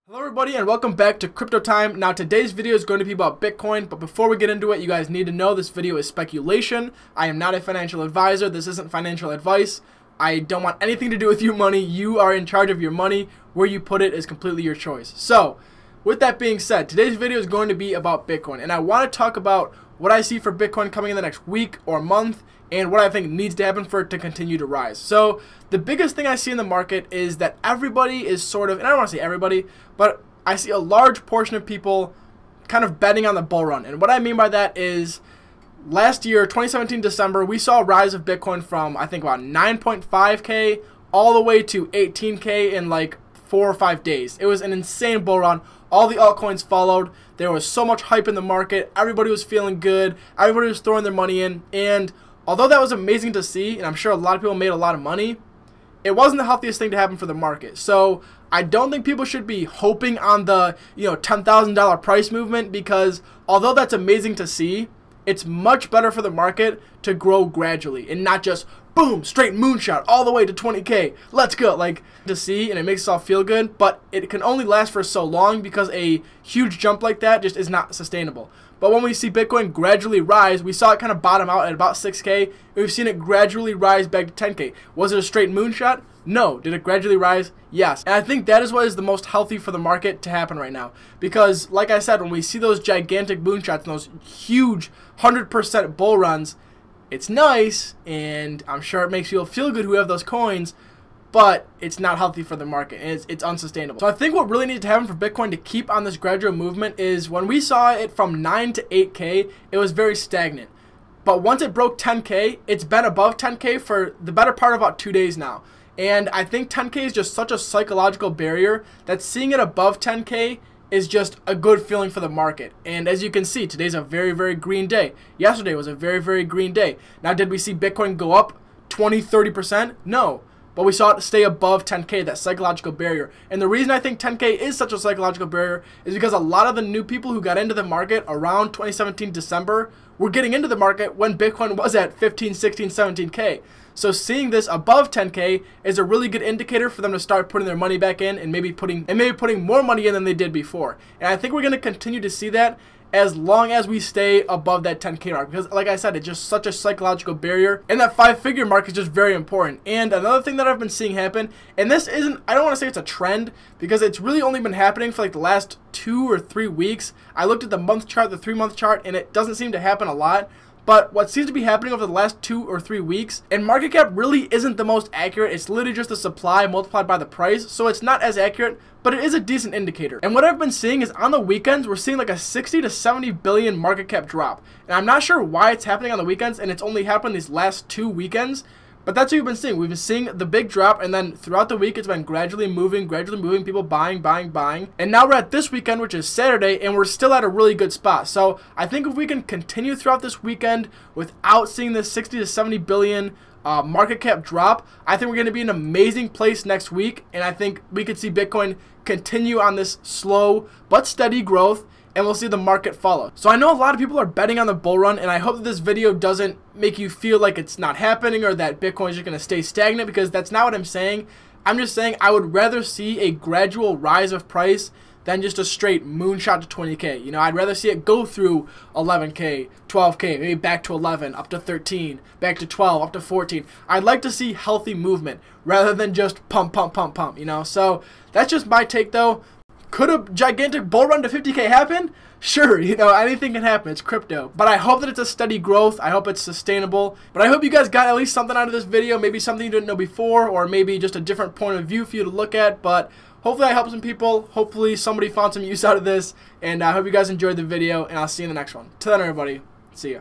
Hello everybody and welcome back to Crypto Time. Now today's video is going to be about Bitcoin, but before we get into it, you guys need to know this video is speculation. I am not a financial advisor. This isn't financial advice. I don't want anything to do with your money. You are in charge of your money. Where you put it is completely your choice. So, with that being said, today's video is going to be about Bitcoin, and I want to talk about what I see for Bitcoin coming in the next week or month, and what I think needs to happen for it to continue to rise. So the biggest thing I see in the market is that everybody is sort of, and I don't want to say everybody, but I see a large portion of people kind of betting on the bull run. And what I mean by that is last year, 2017 December, we saw a rise of Bitcoin from I think about 9.5K all the way to 18K in like 4 or 5 days. It was an insane bull run. All the altcoins followed. There was so much hype in the market. Everybody was feeling good. Everybody was throwing their money in. And although that was amazing to see, and I'm sure a lot of people made a lot of money, it wasn't the healthiest thing to happen for the market. So I don't think people should be hoping on the $10,000 price movement, because although that's amazing to see, it's much better for the market to grow gradually and not just boom, straight moonshot all the way to 20K. Let's go. Like, to see, and it makes us all feel good, but it can only last for so long because a huge jump like that just is not sustainable. But when we see Bitcoin gradually rise, we saw it kind of bottom out at about 6K, and we've seen it gradually rise back to 10K. Was it a straight moonshot? No. Did it gradually rise? Yes. And I think that is what is the most healthy for the market to happen right now. Because, like I said, when we see those gigantic moonshots and those huge 100% bull runs, it's nice, and I'm sure it makes people feel good who have those coins, but it's not healthy for the market, and it's unsustainable. So I think what really needs to happen for Bitcoin to keep on this gradual movement is when we saw it from 9 to 8K, it was very stagnant. But once it broke 10K, it's been above 10K for the better part of about 2 days now. And I think 10K is just such a psychological barrier that seeing it above 10K is just a good feeling for the market. And as you can see, today's a very, very green day. Yesterday was a very, very green day. Now, did we see Bitcoin go up 20, 30%? No. But we saw it stay above 10K, that psychological barrier. And the reason I think 10K is such a psychological barrier is because a lot of the new people who got into the market around 2017 December were getting into the market when Bitcoin was at 15, 16, 17K. So seeing this above 10K is a really good indicator for them to start putting their money back in and maybe putting more money in than they did before. And I think we're going to continue to see that as long as we stay above that 10K mark, because like I said, it's just such a psychological barrier, and that 5-figure mark is just very important. And another thing that I've been seeing happen, and this isn't, I don't want to say it's a trend, because it's really only been happening for like the last 2 or 3 weeks. I looked at the month chart, the 3-month chart, and it doesn't seem to happen a lot. But what seems to be happening over the last 2 or 3 weeks, and market cap really isn't the most accurate. It's literally just the supply multiplied by the price, so it's not as accurate, but it is a decent indicator. And what I've been seeing is on the weekends, we're seeing like a 60 to 70 billion market cap drop. And I'm not sure why it's happening on the weekends, and it's only happened these last 2 weekends. But that's what we've been seeing. We've been seeing the big drop, and then throughout the week, it's been gradually moving, people buying. And now we're at this weekend, which is Saturday, and we're still at a really good spot. So I think if we can continue throughout this weekend without seeing this 60 to 70 billion market cap drop, I think we're going to be in an amazing place next week. And I think we could see Bitcoin continue on this slow but steady growth, and we'll see the market follow. So I know a lot of people are betting on the bull run, and I hope that this video doesn't make you feel like it's not happening or that Bitcoin is just going to stay stagnant, because that's not what I'm saying. I'm just saying I would rather see a gradual rise of price than just a straight moonshot to 20K. I'd rather see it go through 11K, 12K, maybe back to 11, up to 13, back to 12, up to 14. I'd like to see healthy movement rather than just pump, So that's just my take, though. Could a gigantic bull run to 50K happen? Sure, anything can happen. It's crypto. But I hope that it's a steady growth. I hope it's sustainable. But I hope you guys got at least something out of this video. Maybe something you didn't know before, or maybe just a different point of view for you to look at. But hopefully I helped some people. Hopefully somebody found some use out of this. And I hope you guys enjoyed the video, and I'll see you in the next one. Till then, everybody, see ya.